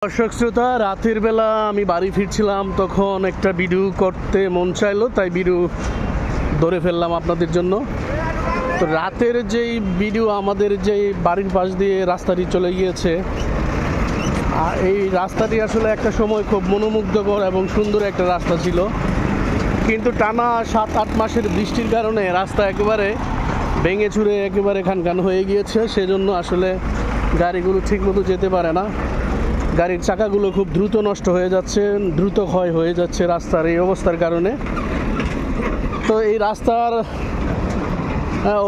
দর্শক শ্রোতা, রাতের বেলা আমি বাড়ি ফিরছিলাম, তখন একটা ভিডিও করতে মন চাইলো, তাই ভিডিও ধরে ফেললাম আপনাদের জন্য। তো রাতের যেই ভিডিও, আমাদের যেই বাড়ির পাশ দিয়ে রাস্তাটি চলে গিয়েছে, এই রাস্তাটি আসলে একটা সময় খুব মনোমুগ্ধকর এবং সুন্দর একটা রাস্তা ছিল, কিন্তু টানা 7-8 মাসের বৃষ্টির কারণে রাস্তা একেবারে ভেঙে চুরে একেবারে খানখান হয়ে গিয়েছে। সেজন্য আসলে গাড়িগুলো ঠিকমতো যেতে পারে না, গাড়ির চাকাগুলো খুব দ্রুত নষ্ট হয়ে যাচ্ছে, দ্রুত ক্ষয় হয়ে যাচ্ছে রাস্তার এই অবস্থার কারণে। তো এই রাস্তার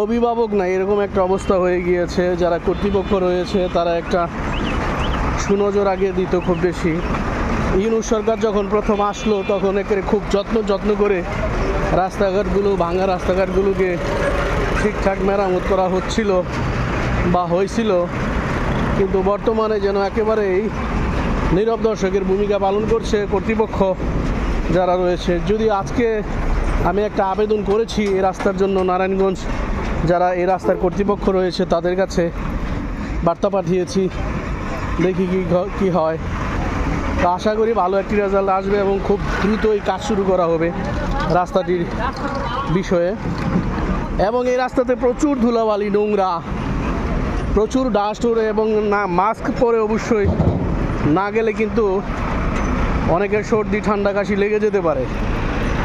অভিভাবক না, এরকম একটা অবস্থা হয়ে গিয়েছে। যারা কর্তৃপক্ষ রয়েছে তারা একটা সুনজর আগে দিত খুব বেশি। ইউনূস সরকার যখন প্রথম আসলো তখন একেবারে খুব যত্ন করে রাস্তাঘাটগুলো, ভাঙা রাস্তাঘাটগুলোকে ঠিকঠাক মেরামত করা হচ্ছিল বা হয়েছিল, কিন্তু বর্তমানে যেন একেবারেই নীরব দর্শকের ভূমিকা পালন করছে কর্তৃপক্ষ যারা রয়েছে। যদি আজকে আমি একটা আবেদন করেছি এই রাস্তার জন্য, নারায়ণগঞ্জ যারা এই রাস্তার কর্তৃপক্ষ রয়েছে তাদের কাছে বার্তা পাঠিয়েছি, দেখি কি হয়। তো আশা করি ভালো একটি রেজাল্ট আসবে এবং খুব দ্রুতই কাজ শুরু করা হবে রাস্তাটির বিষয়ে। এবং এই রাস্তাতে প্রচুর ধুলাবালি, নোংরা, প্রচুর ডাস্ট ওড়ে, এবং না মাস্ক পরে অবশ্যই না গেলে কিন্তু অনেকের সর্দি ঠান্ডা কাশি লেগে যেতে পারে।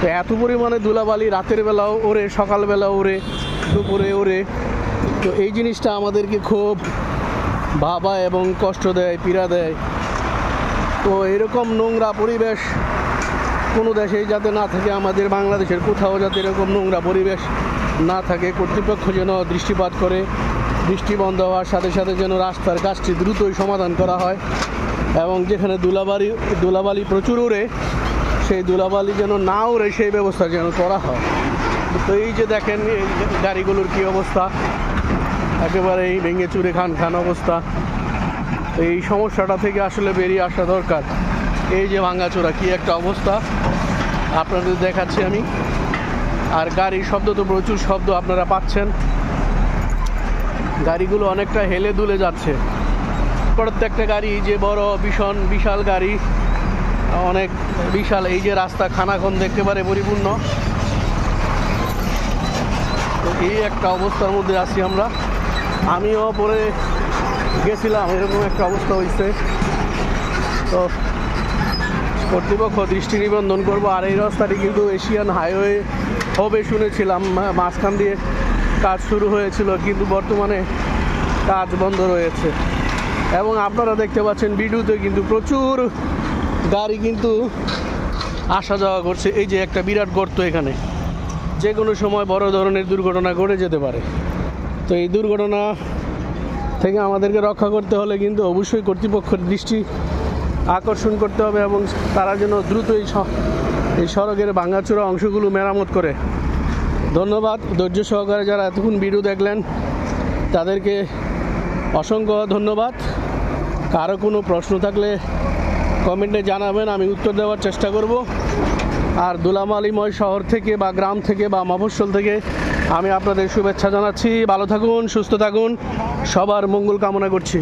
তো এত পরিমাণে ধুলাবালি রাতের বেলাও ওড়ে, সকালবেলাও ওড়ে, দুপুরে ওড়ে। তো এই জিনিসটা আমাদেরকে খুব ভাবা এবং কষ্ট দেয়, পীড়া দেয়। তো এরকম নোংরা পরিবেশ কোনো দেশেই যাতে না থাকে, আমাদের বাংলাদেশের কোথাও যাতে এরকম নোংরা পরিবেশ না থাকে, কর্তৃপক্ষ যেন দৃষ্টিপাত করে। বৃষ্টি বন্ধ হওয়ার সাথে সাথে যেন রাস্তার কাজটি দ্রুতই সমাধান করা হয়, এবং যেখানে ধুলাবালি প্রচুর ওড়ে সেই ধুলাবালি যেন না ওড়ে সেই ব্যবস্থা যেন করা হয়। তো এই যে দেখেন এই গাড়িগুলোর কী অবস্থা, একেবারেই ভেঙে চুরে খান অবস্থা। এই সমস্যাটা থেকে আসলে বেরিয়ে আসা দরকার। এই যে ভাঙাচোরা কী একটা অবস্থা আপনাদের দেখাচ্ছি আমি। আর গাড়ির শব্দ তো প্রচুর শব্দ আপনারা পাচ্ছেন, গাড়িগুলো অনেকটা হেলে দুলে যাচ্ছে। প্রত্যেকটা গাড়ি যে বড় বিশাল গাড়ি, অনেক বিশাল। এই যে রাস্তা খানাখন্দ একেবারে পরিপূর্ণ। তো এই একটা অবস্থার মধ্যে আছি আমরা, আমিও পরে গেছিলাম, এরকম একটা অবস্থা হয়েছে। তো কর্তৃপক্ষ দৃষ্টি নিবন্ধন করবো। আর এই রাস্তাটি কিন্তু এশিয়ান হাইওয়ে হবে শুনেছিলাম, মাঝখান দিয়ে কাজ শুরু হয়েছিল, কিন্তু বর্তমানে কাজ বন্ধ রয়েছে। এবং আপনারা দেখতে পাচ্ছেন ভিডিওতে কিন্তু প্রচুর গাড়ি কিন্তু আসা যাওয়া করছে। এই যে একটা বিরাট গর্ত, এখানে যে কোনো সময় বড় ধরনের দুর্ঘটনা ঘটে যেতে পারে। তো এই দুর্ঘটনা থেকে আমাদেরকে রক্ষা করতে হলে কিন্তু অবশ্যই কর্তৃপক্ষের দৃষ্টি আকর্ষণ করতে হবে, এবং তারা যেন দ্রুত এই সড়কের ভাঙাচোরা অংশগুলো মেরামত করে। ধন্যবাদ ধৈর্য সহকারে যারা এতক্ষণ ভিডিও দেখলেন, তাদেরকে অসংখ্য ধন্যবাদ। কারো কোনো প্রশ্ন থাকলে কমেন্টে জানাবেন, আমি উত্তর দেওয়ার চেষ্টা করব। আর ধুলাবালিময় শহর থেকে বা গ্রাম থেকে বা মফস্বল থেকে আমি আপনাদের শুভেচ্ছা জানাচ্ছি। ভালো থাকুন, সুস্থ থাকুন, সবার মঙ্গল কামনা করছি।